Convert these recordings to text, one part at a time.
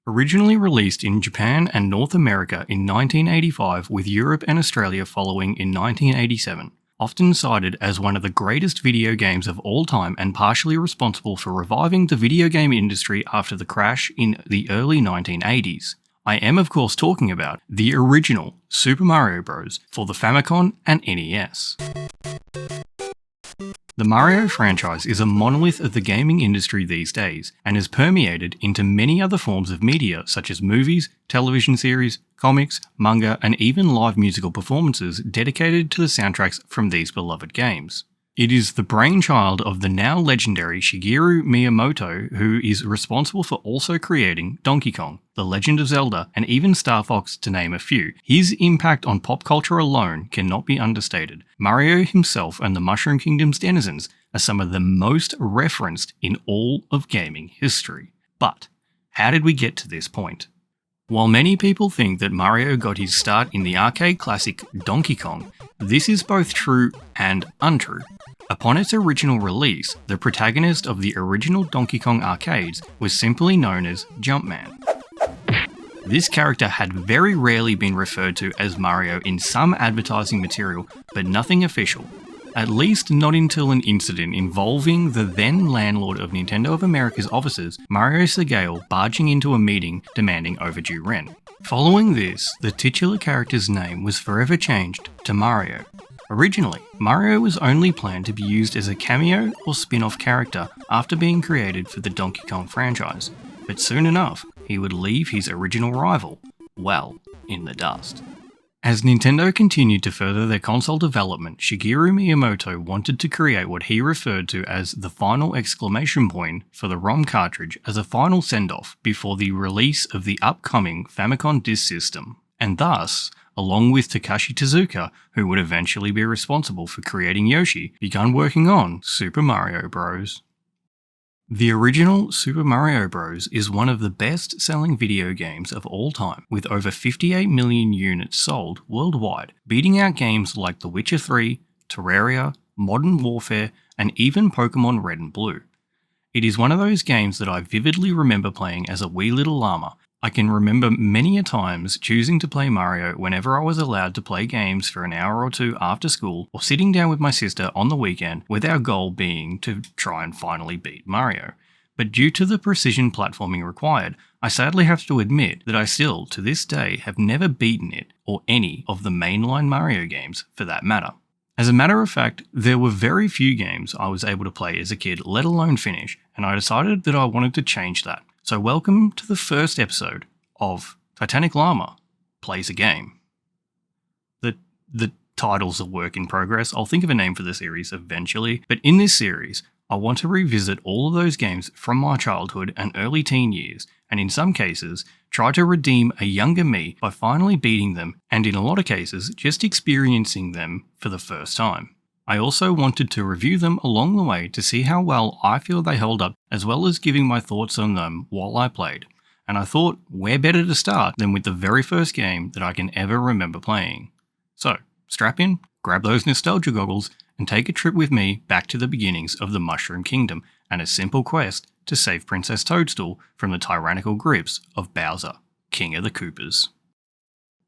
Originally released in Japan and North America in 1985 with Europe and Australia following in 1987. Often cited as one of the greatest video games of all time and partially responsible for reviving the video game industry after the crash in the early 1980s. I am of course talking about the original Super Mario Bros. For the Famicom and NES. The Mario franchise is a monolith of the gaming industry these days, and has permeated into many other forms of media such as movies, television series, comics, manga, and even live musical performances dedicated to the soundtracks from these beloved games. It is the brainchild of the now legendary Shigeru Miyamoto, who is responsible for also creating Donkey Kong, The Legend of Zelda, and even Star Fox, to name a few. His impact on pop culture alone cannot be understated. Mario himself and the Mushroom Kingdom's denizens are some of the most referenced in all of gaming history. But how did we get to this point? While many people think that Mario got his start in the arcade classic Donkey Kong, this is both true and untrue. Upon its original release, the protagonist of the original Donkey Kong arcades was simply known as Jumpman. This character had very rarely been referred to as Mario in some advertising material, but nothing official. At least not until an incident involving the then landlord of Nintendo of America's offices, Mario Segale, barging into a meeting demanding overdue rent. Following this, the titular character's name was forever changed to Mario. Originally, Mario was only planned to be used as a cameo or spin-off character after being created for the Donkey Kong franchise, but soon enough, he would leave his original rival, well, in the dust. As Nintendo continued to further their console development, Shigeru Miyamoto wanted to create what he referred to as the final exclamation point for the ROM cartridge as a final send-off before the release of the upcoming Famicom Disk System, and thus, along with Takashi Tezuka, who would eventually be responsible for creating Yoshi, began working on Super Mario Bros. The original Super Mario Bros. Is one of the best-selling video games of all time, with over 58 million units sold worldwide, beating out games like The Witcher 3, Terraria, Modern Warfare, and even Pokemon Red and Blue. It is one of those games that I vividly remember playing as a wee little llama. I can remember many a times choosing to play Mario whenever I was allowed to play games for an hour or two after school, or sitting down with my sister on the weekend with our goal being to try and finally beat Mario. But due to the precision platforming required, I sadly have to admit that I still, to this day, have never beaten it, or any of the mainline Mario games for that matter. As a matter of fact, there were very few games I was able to play as a kid, let alone finish, and I decided that I wanted to change that. So welcome to the first episode of Titanic Llama Plays a Game. The title's a work in progress. I'll think of a name for the series eventually, but in this series, I want to revisit all of those games from my childhood and early teen years, and in some cases, try to redeem a younger me by finally beating them, and in a lot of cases, just experiencing them for the first time. I also wanted to review them along the way to see how well I feel they held up, as well as giving my thoughts on them while I played. And I thought, where better to start than with the very first game that I can ever remember playing. So, strap in, grab those nostalgia goggles, and take a trip with me back to the beginnings of the Mushroom Kingdom and a simple quest to save Princess Toadstool from the tyrannical grips of Bowser, King of the Koopas.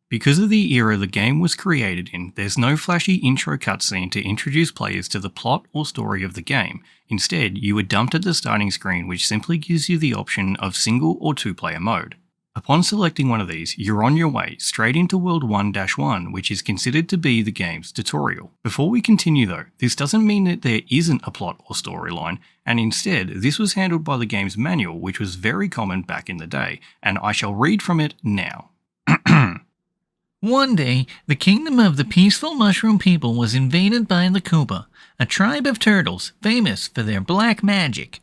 Because of the era the game was created in, there's no flashy intro cutscene to introduce players to the plot or story of the game. Instead, you are dumped at the starting screen, which simply gives you the option of single or two-player mode. Upon selecting one of these, you're on your way straight into World 1-1, which is considered to be the game's tutorial. Before we continue though, this doesn't mean that there isn't a plot or storyline, and instead, this was handled by the game's manual, which was very common back in the day, and I shall read from it now. One day, the kingdom of the peaceful mushroom people was invaded by the Koopa, a tribe of turtles famous for their black magic.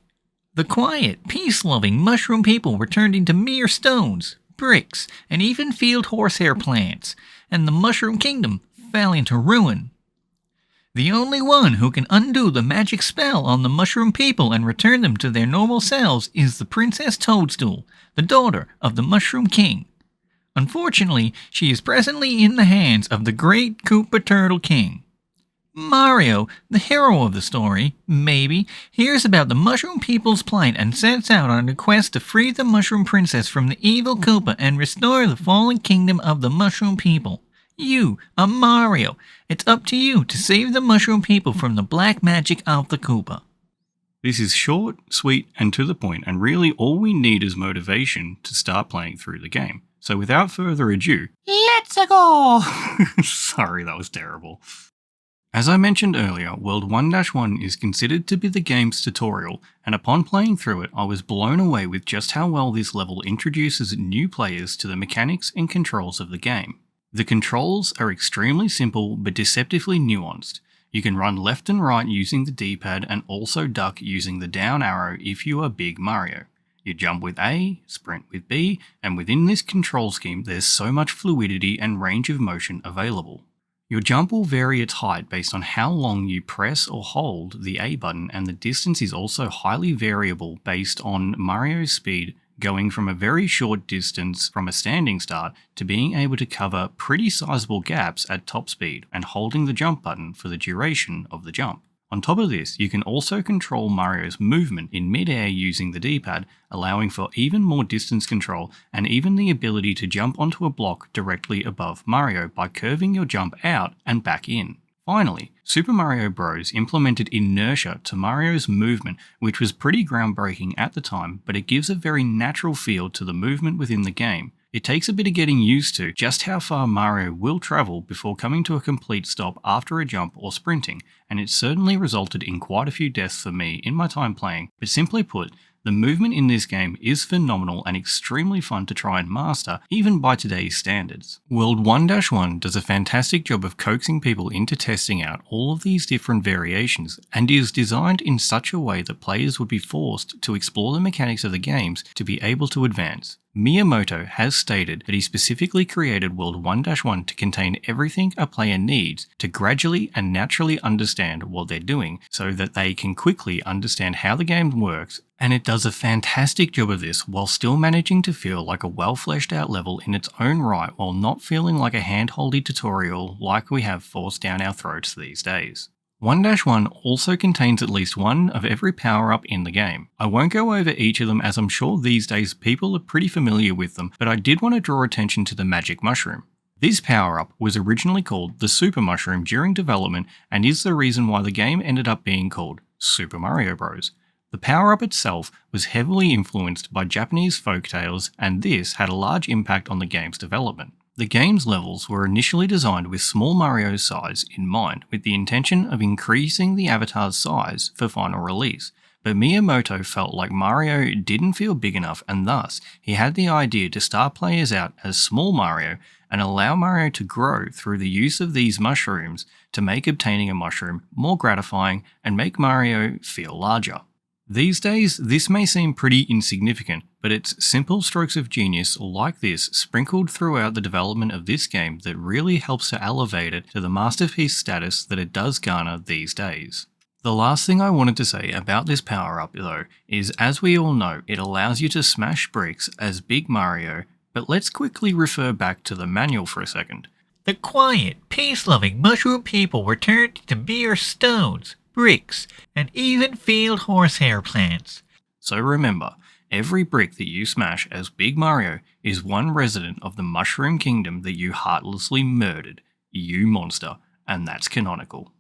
The quiet, peace-loving mushroom people were turned into mere stones, bricks, and even field horsehair plants, and the mushroom kingdom fell into ruin. The only one who can undo the magic spell on the mushroom people and return them to their normal selves is the Princess Toadstool, the daughter of the Mushroom King. Unfortunately, she is presently in the hands of the great Koopa Turtle King. Mario, the hero of the story, maybe, hears about the Mushroom People's plight and sets out on a quest to free the Mushroom Princess from the evil Koopa and restore the fallen kingdom of the Mushroom People. You are Mario. It's up to you to save the Mushroom People from the black magic of the Koopa. This is short, sweet, and to the point, and really all we need is motivation to start playing through the game. So without further ado, let's go! Sorry, that was terrible. As I mentioned earlier, World 1-1 is considered to be the game's tutorial, and upon playing through it, I was blown away with just how well this level introduces new players to the mechanics and controls of the game. The controls are extremely simple but deceptively nuanced. You can run left and right using the D-pad and also duck using the down arrow if you are Big Mario. You jump with A, sprint with B, and within this control scheme there's so much fluidity and range of motion available. Your jump will vary its height based on how long you press or hold the A button, and the distance is also highly variable based on Mario's speed, going from a very short distance from a standing start to being able to cover pretty sizable gaps at top speed and holding the jump button for the duration of the jump. On top of this, you can also control Mario's movement in mid-air using the D-pad, allowing for even more distance control and even the ability to jump onto a block directly above Mario by curving your jump out and back in. Finally, Super Mario Bros. Implemented inertia to Mario's movement, which was pretty groundbreaking at the time, but it gives a very natural feel to the movement within the game. It takes a bit of getting used to just how far Mario will travel before coming to a complete stop after a jump or sprinting, and it certainly resulted in quite a few deaths for me in my time playing, but simply put, the movement in this game is phenomenal and extremely fun to try and master, even by today's standards. World 1-1 does a fantastic job of coaxing people into testing out all of these different variations, and is designed in such a way that players would be forced to explore the mechanics of the games to be able to advance. Miyamoto has stated that he specifically created World 1-1 to contain everything a player needs to gradually and naturally understand what they're doing so that they can quickly understand how the game works, and it does a fantastic job of this while still managing to feel like a well fleshed out level in its own right while not feeling like a hand-holdy tutorial like we have forced down our throats these days. 1-1 also contains at least one of every power-up in the game. I won't go over each of them as I'm sure these days people are pretty familiar with them, but I did want to draw attention to the Magic Mushroom. This power-up was originally called the Super Mushroom during development and is the reason why the game ended up being called Super Mario Bros. The power-up itself was heavily influenced by Japanese folktales, and this had a large impact on the game's development. The game's levels were initially designed with small Mario's size in mind, with the intention of increasing the avatar's size for final release, but Miyamoto felt like Mario didn't feel big enough, and thus he had the idea to start players out as small Mario and allow Mario to grow through the use of these mushrooms to make obtaining a mushroom more gratifying and make Mario feel larger. These days, this may seem pretty insignificant, but it's simple strokes of genius like this sprinkled throughout the development of this game that really helps to elevate it to the masterpiece status that it does garner these days. The last thing I wanted to say about this power-up though is, as we all know, it allows you to smash bricks as Big Mario, but let's quickly refer back to the manual for a second. The quiet, peace-loving mushroom people were turned into mere stones, bricks, and even field horsehair plants. So remember, every brick that you smash as Big Mario is one resident of the Mushroom Kingdom that you heartlessly murdered, you monster, and that's canonical.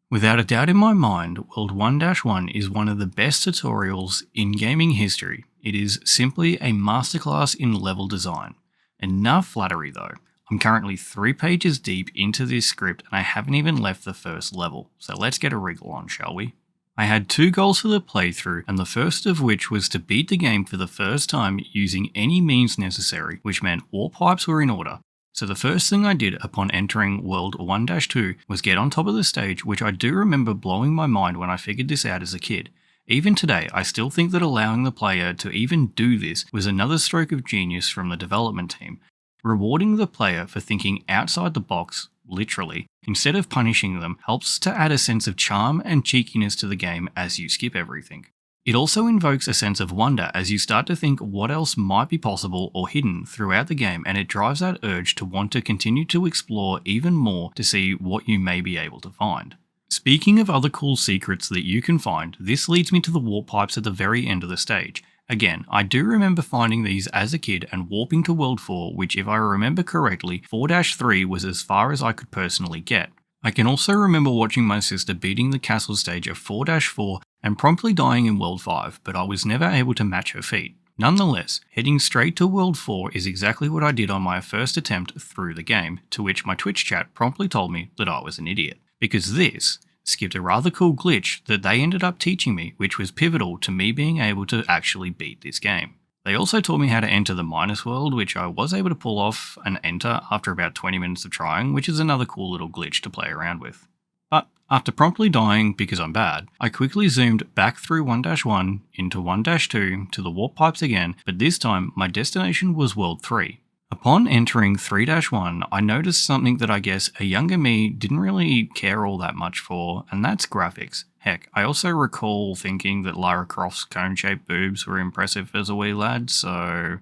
Without a doubt in my mind, World 1-1 is one of the best tutorials in gaming history. It is simply a masterclass in level design. Enough flattery though. I'm currently 3 pages deep into this script and I haven't even left the first level, so let's get a wriggle on, shall we? I had 2 goals for the playthrough, and the first of which was to beat the game for the first time using any means necessary, which meant all pipes were in order. So the first thing I did upon entering World 1-2 was get on top of the stage, which I do remember blowing my mind when I figured this out as a kid. Even today, I still think that allowing the player to even do this was another stroke of genius from the development team. Rewarding the player for thinking outside the box, literally, instead of punishing them, helps to add a sense of charm and cheekiness to the game as you skip everything. It also invokes a sense of wonder as you start to think what else might be possible or hidden throughout the game, and it drives that urge to want to continue to explore even more to see what you may be able to find. Speaking of other cool secrets that you can find, this leads me to the warp pipes at the very end of the stage. Again, I do remember finding these as a kid and warping to World 4, which if I remember correctly, 4-3 was as far as I could personally get. I can also remember watching my sister beating the castle stage of 4-4 and promptly dying in World 5, but I was never able to match her feat. Nonetheless, heading straight to World 4 is exactly what I did on my first attempt through the game, to which my Twitch chat promptly told me that I was an idiot. Because this skipped a rather cool glitch that they ended up teaching me, which was pivotal to me being able to actually beat this game. They also taught me how to enter the minus world, which I was able to pull off and enter after about 20 minutes of trying, which is another cool little glitch to play around with. But after promptly dying because I'm bad, I quickly zoomed back through 1-1 into 1-2 to the warp pipes again, but this time my destination was World 3. Upon entering 3-1, I noticed something that I guess a younger me didn't really care all that much for, and that's graphics. Heck, I also recall thinking that Lara Croft's cone-shaped boobs were impressive as a wee lad, so...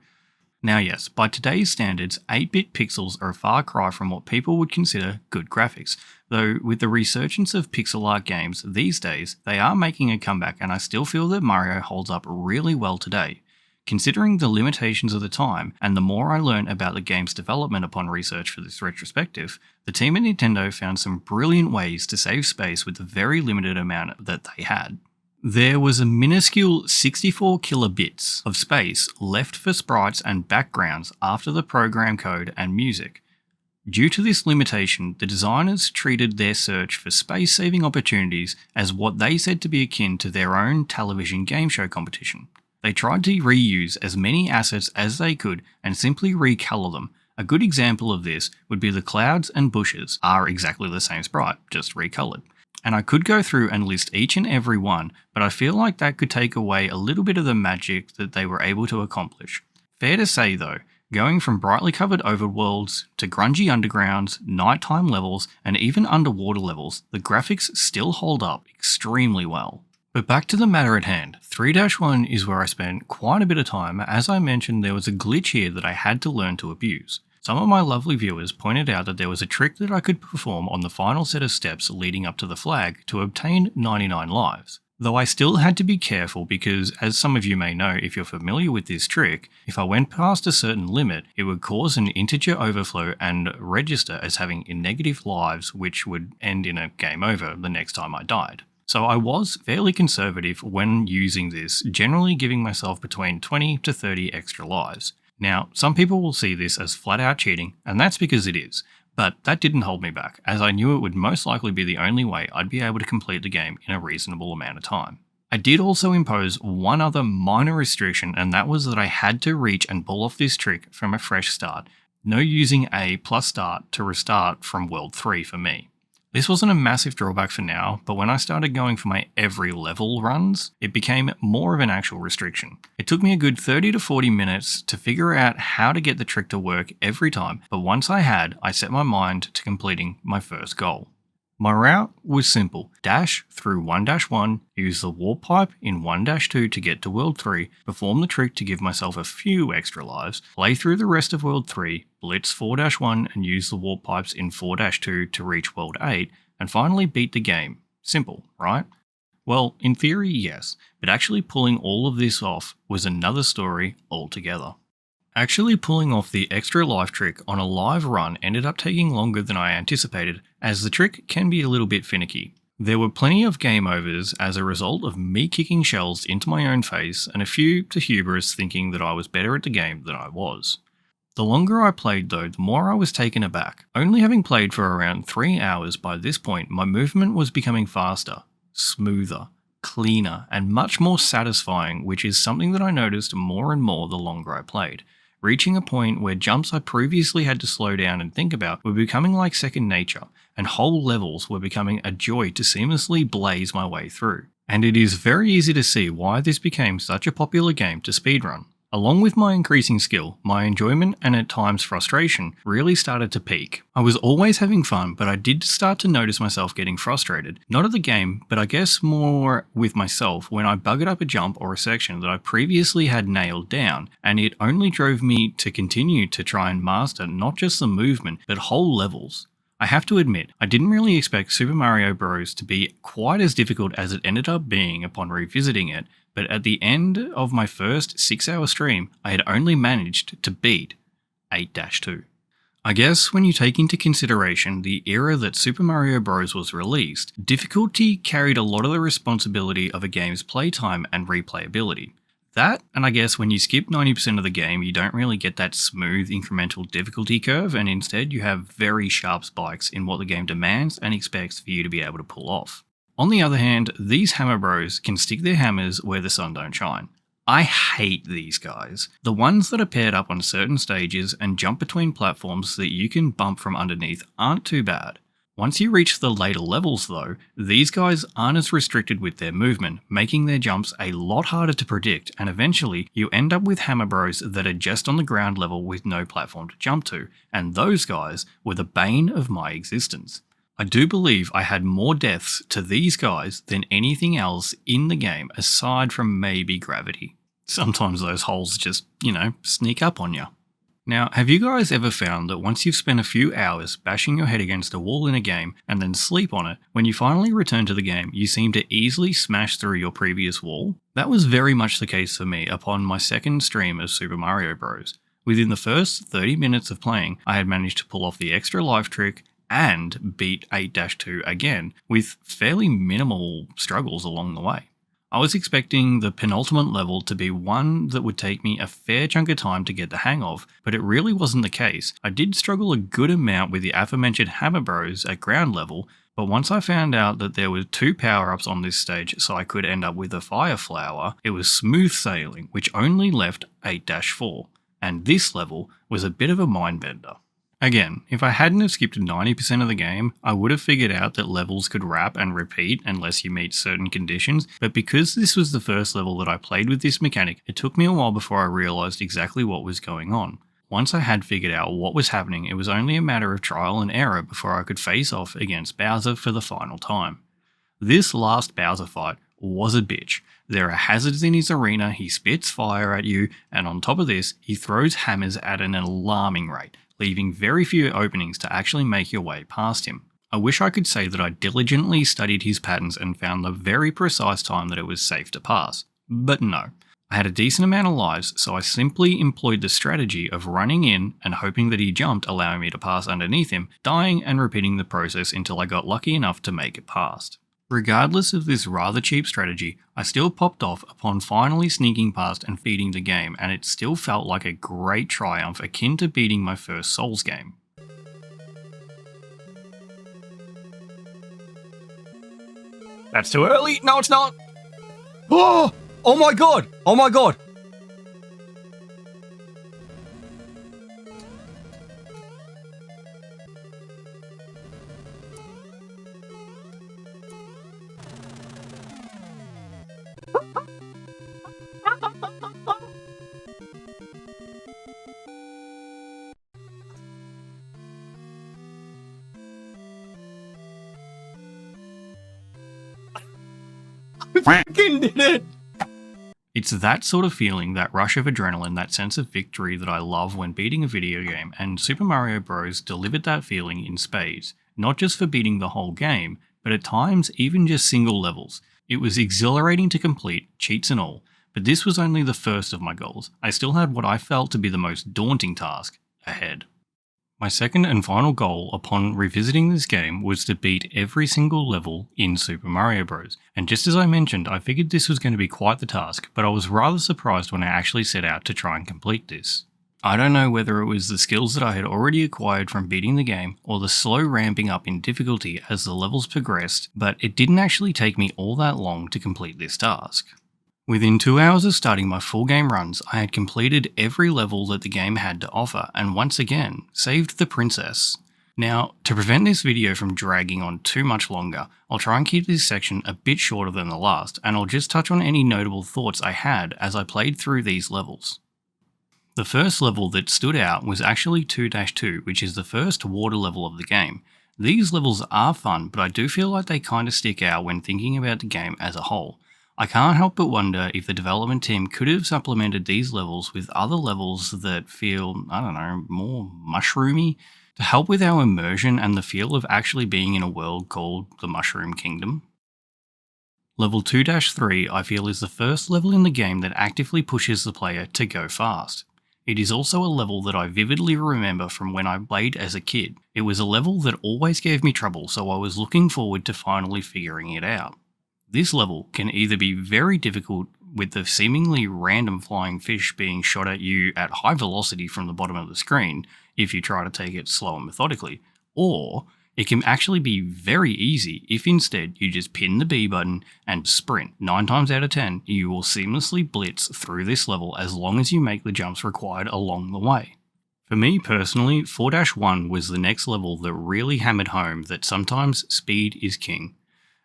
Now yes, by today's standards, 8-bit pixels are a far cry from what people would consider good graphics, though with the resurgence of pixel art games these days, they are making a comeback and I still feel that Mario holds up really well today. Considering the limitations of the time, and the more I learn about the game's development upon research for this retrospective, the team at Nintendo found some brilliant ways to save space with the very limited amount that they had. There was a minuscule 64 kilobits of space left for sprites and backgrounds after the program code and music. Due to this limitation, the designers treated their search for space-saving opportunities as what they said to be akin to their own television game show competition. They tried to reuse as many assets as they could and simply recolor them. A good example of this would be the clouds and bushes are exactly the same sprite, just recolored. And I could go through and list each and every one, but I feel like that could take away a little bit of the magic that they were able to accomplish. Fair to say though, going from brightly covered overworlds to grungy undergrounds, nighttime levels, and even underwater levels, the graphics still hold up extremely well. But back to the matter at hand, 3-1 is where I spent quite a bit of time. As I mentioned, there was a glitch here that I had to learn to abuse. Some of my lovely viewers pointed out that there was a trick that I could perform on the final set of steps leading up to the flag to obtain 99 lives. Though I still had to be careful because, as some of you may know if you're familiar with this trick, if I went past a certain limit, it would cause an integer overflow and register as having negative lives, which would end in a game over the next time I died. So I was fairly conservative when using this, generally giving myself between 20 to 30 extra lives. Now, some people will see this as flat out cheating, and that's because it is, but that didn't hold me back, as I knew it would most likely be the only way I'd be able to complete the game in a reasonable amount of time. I did also impose one other minor restriction, and that was that I had to reach and pull off this trick from a fresh start. No using A plus start to restart from World 3 for me. This wasn't a massive drawback for now, but when I started going for my every level runs, it became more of an actual restriction. It took me a good 30 to 40 minutes to figure out how to get the trick to work every time, but once I had, I set my mind to completing my first goal. My route was simple: dash through 1-1, use the warp pipe in 1-2 to get to World 3, perform the trick to give myself a few extra lives, play through the rest of World 3, blitz 4-1 and use the warp pipes in 4-2 to reach World 8, and finally beat the game. Simple, right? Well, in theory, yes, but actually pulling all of this off was another story altogether. Actually pulling off the extra life trick on a live run ended up taking longer than I anticipated, as the trick can be a little bit finicky. There were plenty of game overs as a result of me kicking shells into my own face, and a few to hubris thinking that I was better at the game than I was. The longer I played though, the more I was taken aback. Only having played for around 3 hours by this point, my movement was becoming faster, smoother, cleaner, and much more satisfying, which is something that I noticed more and more the longer I played. Reaching a point where jumps I previously had to slow down and think about were becoming like second nature, and whole levels were becoming a joy to seamlessly blaze my way through. And it is very easy to see why this became such a popular game to speedrun. Along with my increasing skill, my enjoyment and at times frustration really started to peak. I was always having fun, but I did start to notice myself getting frustrated. Not at the game, but I guess more with myself when I buggered up a jump or a section that I previously had nailed down, and it only drove me to continue to try and master not just the movement, but whole levels. I have to admit, I didn't really expect Super Mario Bros. To be quite as difficult as it ended up being upon revisiting it, but at the end of my first 6-hour stream, I had only managed to beat 8-2. I guess when you take into consideration the era that Super Mario Bros. Was released, difficulty carried a lot of the responsibility of a game's playtime and replayability. That, and I guess when you skip 90% of the game, you don't really get that smooth incremental difficulty curve, and instead you have very sharp spikes in what the game demands and expects for you to be able to pull off. On the other hand, these hammer bros can stick their hammers where the sun don't shine. I hate these guys. The ones that are paired up on certain stages and jump between platforms so that you can bump from underneath aren't too bad. Once you reach the later levels though, these guys aren't as restricted with their movement, making their jumps a lot harder to predict, and eventually you end up with hammer bros that are just on the ground level with no platform to jump to, and those guys were the bane of my existence. I do believe I had more deaths to these guys than anything else in the game aside from maybe gravity. Sometimes those holes just, sneak up on you. Now, have you guys ever found that once you've spent a few hours bashing your head against a wall in a game and then sleep on it, when you finally return to the game, you seem to easily smash through your previous wall? That was very much the case for me upon my second stream of Super Mario Bros. Within the first 30 minutes of playing, I had managed to pull off the extra life trick and beat 8-2 again, with fairly minimal struggles along the way. I was expecting the penultimate level to be one that would take me a fair chunk of time to get the hang of, but it really wasn't the case. I did struggle a good amount with the aforementioned hammer bros at ground level, but once I found out that there were 2 power-ups on this stage so I could end up with a fire flower, it was smooth sailing, which only left 8-4, and this level was a bit of a mind bender. Again, if I hadn't have skipped 90% of the game, I would have figured out that levels could wrap and repeat unless you meet certain conditions, but because this was the first level that I played with this mechanic, it took me a while before I realised exactly what was going on. Once I had figured out what was happening, it was only a matter of trial and error before I could face off against Bowser for the final time. This last Bowser fight was a bitch. There are hazards in his arena, he spits fire at you, and on top of this, he throws hammers at an alarming rate, leaving very few openings to actually make your way past him. I wish I could say that I diligently studied his patterns and found the very precise time that it was safe to pass, but no. I had a decent amount of lives, so I simply employed the strategy of running in and hoping that he jumped, allowing me to pass underneath him, dying and repeating the process until I got lucky enough to make it past. Regardless of this rather cheap strategy, I still popped off upon finally sneaking past and feeding the game, and it still felt like a great triumph akin to beating my first Souls game. That's too early. No, it's not. Oh my god. Oh my god. Fucking did it! It's that sort of feeling, that rush of adrenaline, that sense of victory that I love when beating a video game, and Super Mario Bros. Delivered that feeling in spades, not just for beating the whole game, but at times even just single levels. It was exhilarating to complete, cheats and all, but this was only the first of my goals. I still had what I felt to be the most daunting task ahead. My second and final goal upon revisiting this game was to beat every single level in Super Mario Bros. And just as I mentioned, I figured this was going to be quite the task, but I was rather surprised when I actually set out to try and complete this. I don't know whether it was the skills that I had already acquired from beating the game, or the slow ramping up in difficulty as the levels progressed, but it didn't actually take me all that long to complete this task. Within 2 hours of starting my full game runs, I had completed every level that the game had to offer, and once again, saved the princess. Now, to prevent this video from dragging on too much longer, I'll try and keep this section a bit shorter than the last, and I'll just touch on any notable thoughts I had as I played through these levels. The first level that stood out was actually 2-2, which is the first water level of the game. These levels are fun, but I do feel like they kind of stick out when thinking about the game as a whole. I can't help but wonder if the development team could have supplemented these levels with other levels that feel, more mushroomy. to help with our immersion and the feel of actually being in a world called the Mushroom Kingdom. Level 2-3 I feel is the first level in the game that actively pushes the player to go fast. It is also a level that I vividly remember from when I played as a kid. It was a level that always gave me trouble, so I was looking forward to finally figuring it out. This level can either be very difficult with the seemingly random flying fish being shot at you at high velocity from the bottom of the screen if you try to take it slow and methodically, or it can actually be very easy if instead you just pin the B button and sprint. 9 times out of 10, you will seamlessly blitz through this level as long as you make the jumps required along the way. For me personally, 4-1 was the next level that really hammered home that sometimes speed is king.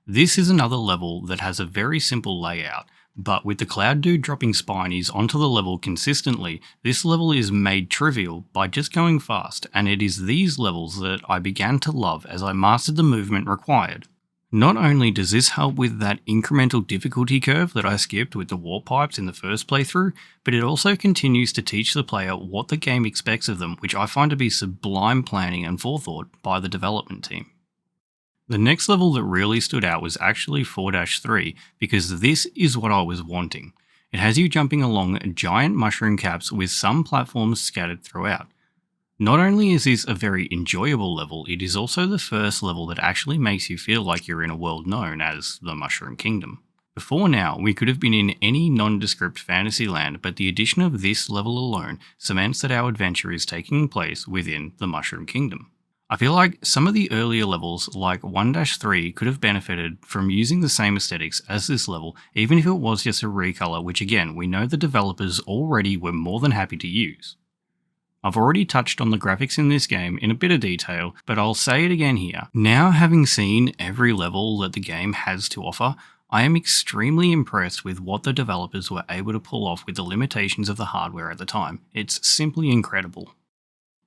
This is another level that has a very simple layout, but with the Cloud Dude dropping spinies onto the level consistently, this level is made trivial by just going fast, and it is these levels that I began to love as I mastered the movement required. Not only does this help with that incremental difficulty curve that I skipped with the warp pipes in the first playthrough, but it also continues to teach the player what the game expects of them, which I find to be sublime planning and forethought by the development team. The next level that really stood out was actually 4-3 because this is what I was wanting. It has you jumping along giant mushroom caps with some platforms scattered throughout. Not only is this a very enjoyable level, it is also the first level that actually makes you feel like you're in a world known as the Mushroom Kingdom. Before now, we could have been in any nondescript fantasy land, but the addition of this level alone cements that our adventure is taking place within the Mushroom Kingdom. I feel like some of the earlier levels, like 1-3, could have benefited from using the same aesthetics as this level, even if it was just a recolor, which again, we know the developers already were more than happy to use. I've already touched on the graphics in this game in a bit of detail, but I'll say it again here. Now having seen every level that the game has to offer, I am extremely impressed with what the developers were able to pull off with the limitations of the hardware at the time. It's simply incredible.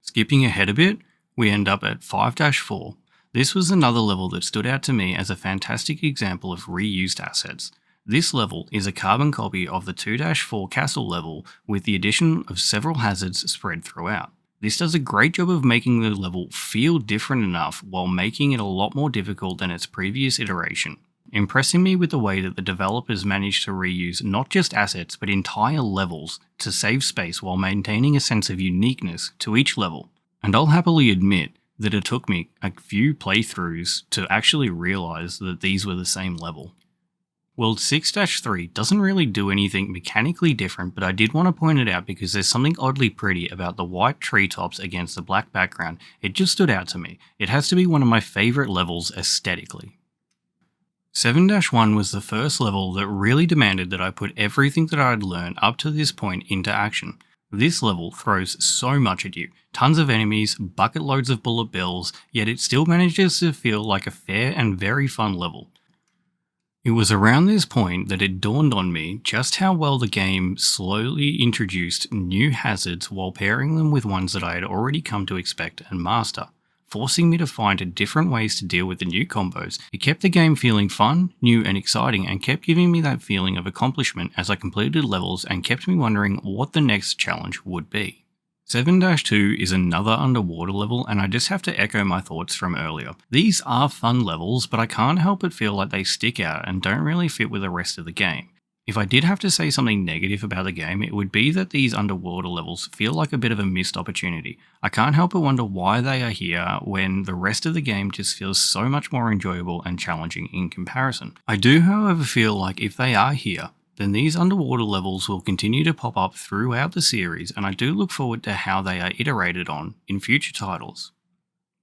Skipping ahead a bit, we end up at 5-4. This was another level that stood out to me as a fantastic example of reused assets. This level is a carbon copy of the 2-4 castle level with the addition of several hazards spread throughout. This does a great job of making the level feel different enough while making it a lot more difficult than its previous iteration, impressing me with the way that the developers managed to reuse not just assets but entire levels to save space while maintaining a sense of uniqueness to each level. And I'll happily admit that it took me a few playthroughs to actually realise that these were the same level. World 6-3 doesn't really do anything mechanically different, but I did want to point it out because there's something oddly pretty about the white treetops against the black background. It just stood out to me. It has to be one of my favourite levels aesthetically. 7-1 was the first level that really demanded that I put everything that I'd learned up to this point into action. This level throws so much at you, tons of enemies, bucket loads of bullet bills, yet it still manages to feel like a fair and very fun level. It was around this point that it dawned on me just how well the game slowly introduced new hazards while pairing them with ones that I had already come to expect and master, forcing me to find different ways to deal with the new combos. It kept the game feeling fun, new and exciting, and kept giving me that feeling of accomplishment as I completed levels and kept me wondering what the next challenge would be. 7-2 is another underwater level, and I just have to echo my thoughts from earlier. These are fun levels, but I can't help but feel like they stick out and don't really fit with the rest of the game. If I did have to say something negative about the game, it would be that these underwater levels feel like a bit of a missed opportunity. I can't help but wonder why they are here when the rest of the game just feels so much more enjoyable and challenging in comparison. I do, however, feel like if they are here, then these underwater levels will continue to pop up throughout the series, and I do look forward to how they are iterated on in future titles.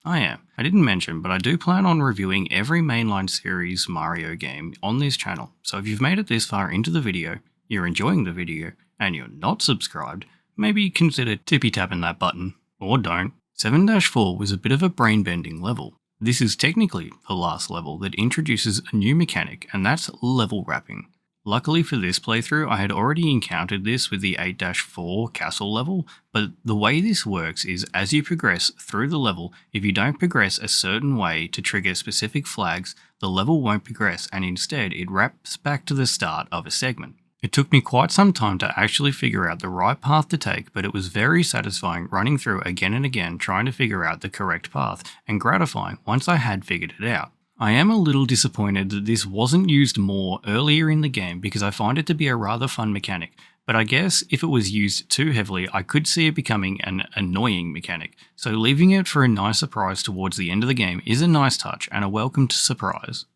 I didn't mention, but I do plan on reviewing every mainline series Mario game on this channel, so if you've made it this far into the video, you're enjoying the video, and you're not subscribed, maybe consider tippy-tapping that button, or don't. 7-4 was a bit of a brain-bending level. This is technically the last level that introduces a new mechanic, and that's level wrapping. Luckily for this playthrough, I had already encountered this with the 8-4 castle level, but the way this works is as you progress through the level, if you don't progress a certain way to trigger specific flags, the level won't progress and instead it wraps back to the start of a segment. It took me quite some time to actually figure out the right path to take, but it was very satisfying running through again and again trying to figure out the correct path, and gratifying once I had figured it out. I am a little disappointed that this wasn't used more earlier in the game because I find it to be a rather fun mechanic, but I guess if it was used too heavily I could see it becoming an annoying mechanic, so leaving it for a nice surprise towards the end of the game is a nice touch and a welcomed surprise.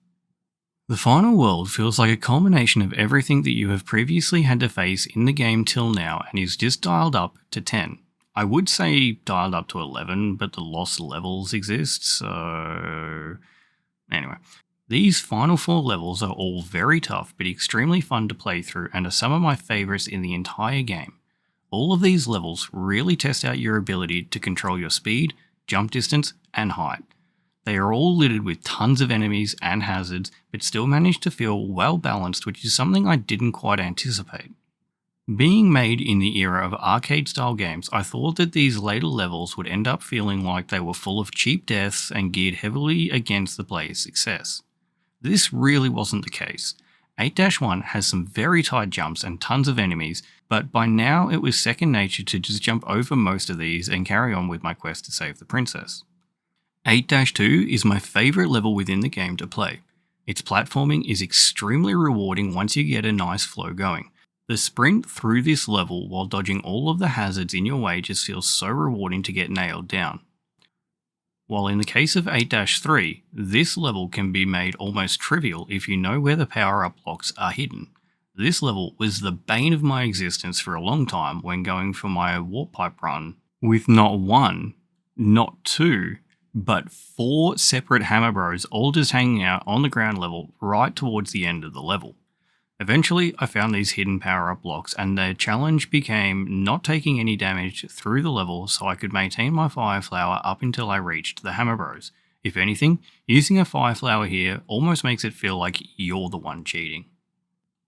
The final world feels like a culmination of everything that you have previously had to face in the game till now and is just dialed up to 10. I would say dialed up to 11, but the lost levels exist, so... Anyway, these final 4 levels are all very tough but extremely fun to play through and are some of my favourites in the entire game. All of these levels really test out your ability to control your speed, jump distance, and height. They are all littered with tons of enemies and hazards, but still manage to feel well balanced, which is something I didn't quite anticipate. Being made in the era of arcade style games, I thought that these later levels would end up feeling like they were full of cheap deaths and geared heavily against the player's success. This really wasn't the case. 8-1 has some very tight jumps and tons of enemies, but by now it was second nature to just jump over most of these and carry on with my quest to save the princess. 8-2 is my favourite level within the game to play. Its platforming is extremely rewarding once you get a nice flow going. The sprint through this level while dodging all of the hazards in your way just feels so rewarding to get nailed down. While in the case of 8-3, this level can be made almost trivial if you know where the power-up blocks are hidden. This level was the bane of my existence for a long time when going for my warp pipe run, with not 1, not 2, but 4 separate hammer bros all just hanging out on the ground level right towards the end of the level. Eventually, I found these hidden power-up blocks and the challenge became not taking any damage through the level so I could maintain my fire flower up until I reached the hammer bros. If anything, using a fire flower here almost makes it feel like you're the one cheating.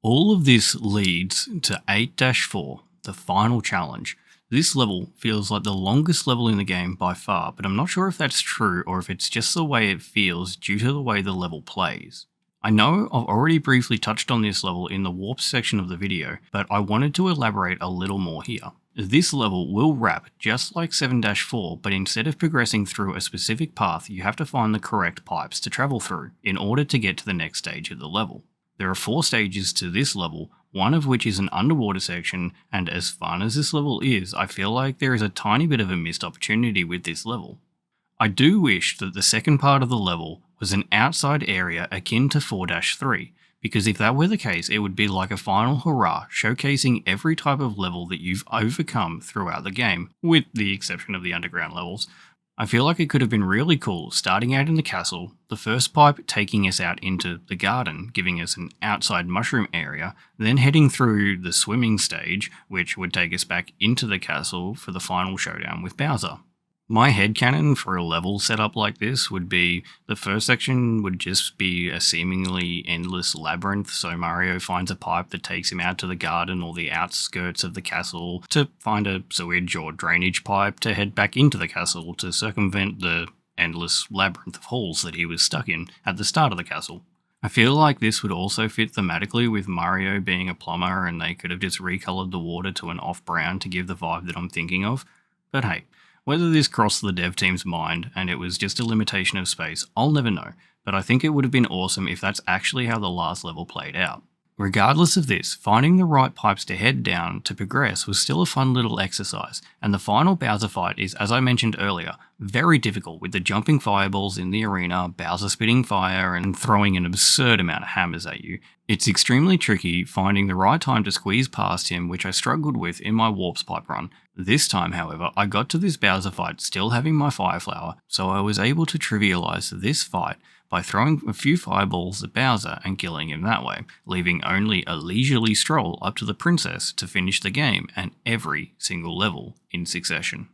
All of this leads to 8-4, the final challenge. This level feels like the longest level in the game by far, but I'm not sure if that's true or if it's just the way it feels due to the way the level plays. I know I've already briefly touched on this level in the warp section of the video, but I wanted to elaborate a little more here. This level will wrap just like 7-4, but instead of progressing through a specific path, you have to find the correct pipes to travel through in order to get to the next stage of the level. There are 4 stages to this level, one of which is an underwater section, and as fun as this level is, I feel like there is a tiny bit of a missed opportunity with this level. I do wish that the second part of the level was an outside area akin to 4-3, because if that were the case, it would be like a final hurrah showcasing every type of level that you've overcome throughout the game, with the exception of the underground levels. I feel like it could have been really cool starting out in the castle, the first pipe taking us out into the garden, giving us an outside mushroom area, then heading through the swimming stage, which would take us back into the castle for the final showdown with Bowser. My headcanon for a level setup like this would be the first section would just be a seemingly endless labyrinth, so Mario finds a pipe that takes him out to the garden or the outskirts of the castle to find a sewage or drainage pipe to head back into the castle to circumvent the endless labyrinth of halls that he was stuck in at the start of the castle. I feel like this would also fit thematically with Mario being a plumber and they could have just recolored the water to an off-brown to give the vibe that I'm thinking of, but hey. Whether this crossed the dev team's mind and it was just a limitation of space, I'll never know, but I think it would have been awesome if that's actually how the last level played out. Regardless of this, finding the right pipes to head down to progress was still a fun little exercise, and the final Bowser fight is, as I mentioned earlier, very difficult with the jumping fireballs in the arena, Bowser spitting fire and throwing an absurd amount of hammers at you. It's extremely tricky finding the right time to squeeze past him, which I struggled with in my Warps pipe run. This time, however, I got to this Bowser fight still having my fire flower, so I was able to trivialise this fight by throwing a few fireballs at Bowser and killing him that way, leaving only a leisurely stroll up to the princess to finish the game and every single level in succession.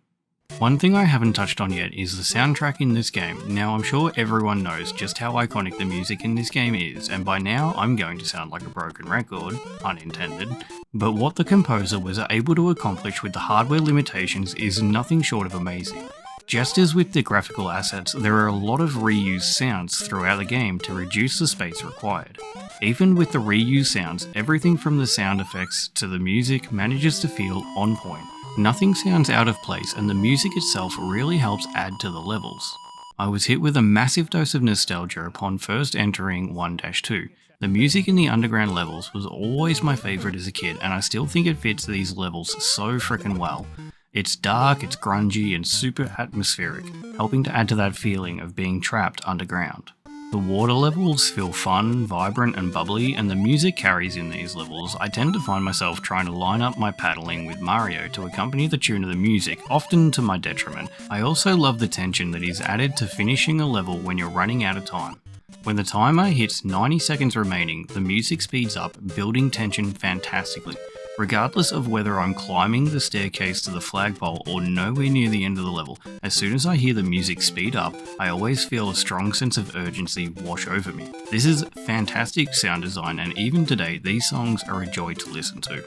One thing I haven't touched on yet is the soundtrack in this game. Now I'm sure everyone knows just how iconic the music in this game is, and by now I'm going to sound like a broken record, unintended, but what the composer was able to accomplish with the hardware limitations is nothing short of amazing. Just as with the graphical assets, there are a lot of reused sounds throughout the game to reduce the space required. Even with the reused sounds, everything from the sound effects to the music manages to feel on point. Nothing sounds out of place, and the music itself really helps add to the levels. I was hit with a massive dose of nostalgia upon first entering 1-2. The music in the underground levels was always my favourite as a kid, and I still think it fits these levels so frickin' well. It's dark, it's grungy, and super atmospheric, helping to add to that feeling of being trapped underground. The water levels feel fun, vibrant, and bubbly, and the music carries in these levels. I tend to find myself trying to line up my paddling with Mario to accompany the tune of the music, often to my detriment. I also love the tension that is added to finishing a level when you're running out of time. When the timer hits 90 seconds remaining, the music speeds up, building tension fantastically. Regardless of whether I'm climbing the staircase to the flagpole or nowhere near the end of the level, as soon as I hear the music speed up, I always feel a strong sense of urgency wash over me. This is fantastic sound design, and even today these songs are a joy to listen to.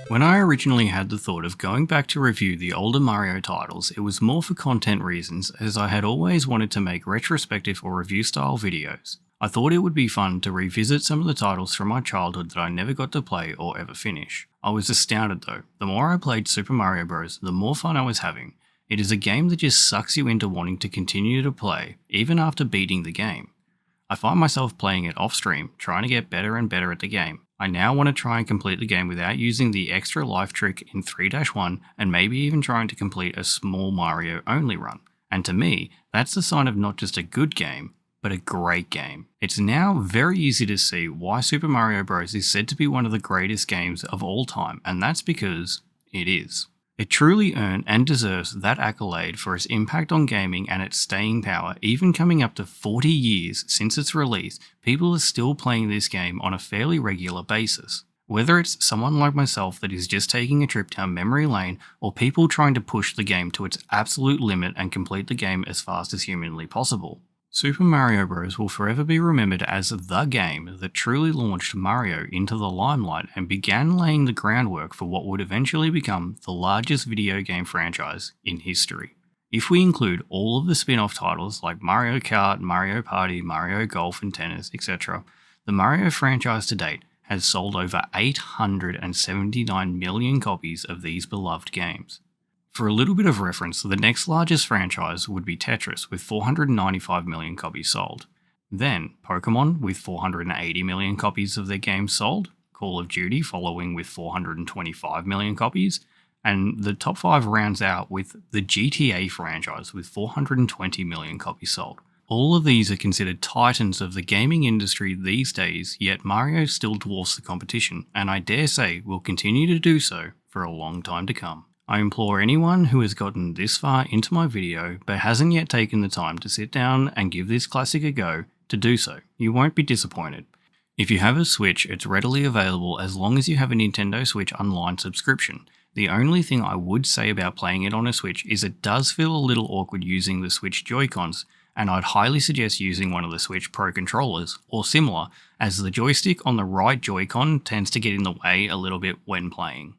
When I originally had the thought of going back to review the older Mario titles, it was more for content reasons, as I had always wanted to make retrospective or review style videos. I thought it would be fun to revisit some of the titles from my childhood that I never got to play or ever finish. I was astounded though. The more I played Super Mario Bros., the more fun I was having. It is a game that just sucks you into wanting to continue to play, even after beating the game. I find myself playing it off stream, trying to get better and better at the game. I now want to try and complete the game without using the extra life trick in 3-1 and maybe even trying to complete a small Mario only run. And to me, that's the sign of not just a good game, but a great game. It's now very easy to see why Super Mario Bros. Is said to be one of the greatest games of all time, and that's because it is. It truly earned and deserves that accolade for its impact on gaming and its staying power. Even coming up to 40 years since its release, people are still playing this game on a fairly regular basis. Whether it's someone like myself that is just taking a trip down memory lane, or people trying to push the game to its absolute limit and complete the game as fast as humanly possible. Super Mario Bros. Will forever be remembered as the game that truly launched Mario into the limelight and began laying the groundwork for what would eventually become the largest video game franchise in history. If we include all of the spin-off titles like Mario Kart, Mario Party, Mario Golf and Tennis, etc., the Mario franchise to date has sold over 879 million copies of these beloved games. For a little bit of reference, the next largest franchise would be Tetris with 495 million copies sold. Then Pokemon with 480 million copies of their games sold, Call of Duty following with 425 million copies, and the top 5 rounds out with the GTA franchise with 420 million copies sold. All of these are considered titans of the gaming industry these days, yet Mario still dwarfs the competition, and I dare say will continue to do so for a long time to come. I implore anyone who has gotten this far into my video but hasn't yet taken the time to sit down and give this classic a go to do so. You won't be disappointed. If you have a Switch, it's readily available as long as you have a Nintendo Switch Online subscription. The only thing I would say about playing it on a Switch is it does feel a little awkward using the Switch Joy-Cons, and I'd highly suggest using one of the Switch Pro controllers or similar, as the joystick on the right Joy-Con tends to get in the way a little bit when playing.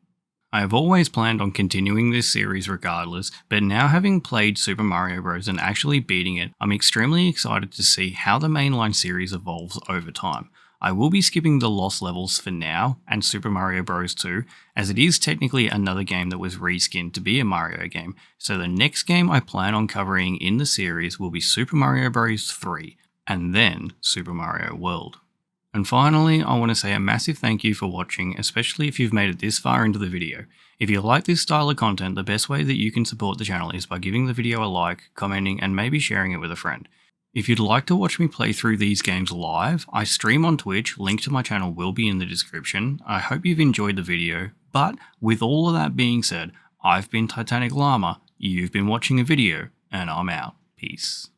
I have always planned on continuing this series regardless, but now having played Super Mario Bros. And actually beating it, I'm extremely excited to see how the mainline series evolves over time. I will be skipping the Lost Levels for now and Super Mario Bros. 2, as it is technically another game that was reskinned to be a Mario game, so the next game I plan on covering in the series will be Super Mario Bros. 3, and then Super Mario World. And finally, I want to say a massive thank you for watching, especially if you've made it this far into the video. If you like this style of content, the best way that you can support the channel is by giving the video a like, commenting, and maybe sharing it with a friend. If you'd like to watch me play through these games live, I stream on Twitch, link to my channel will be in the description. I hope you've enjoyed the video, but with all of that being said, I've been Titanic Llama, you've been watching a video, and I'm out. Peace.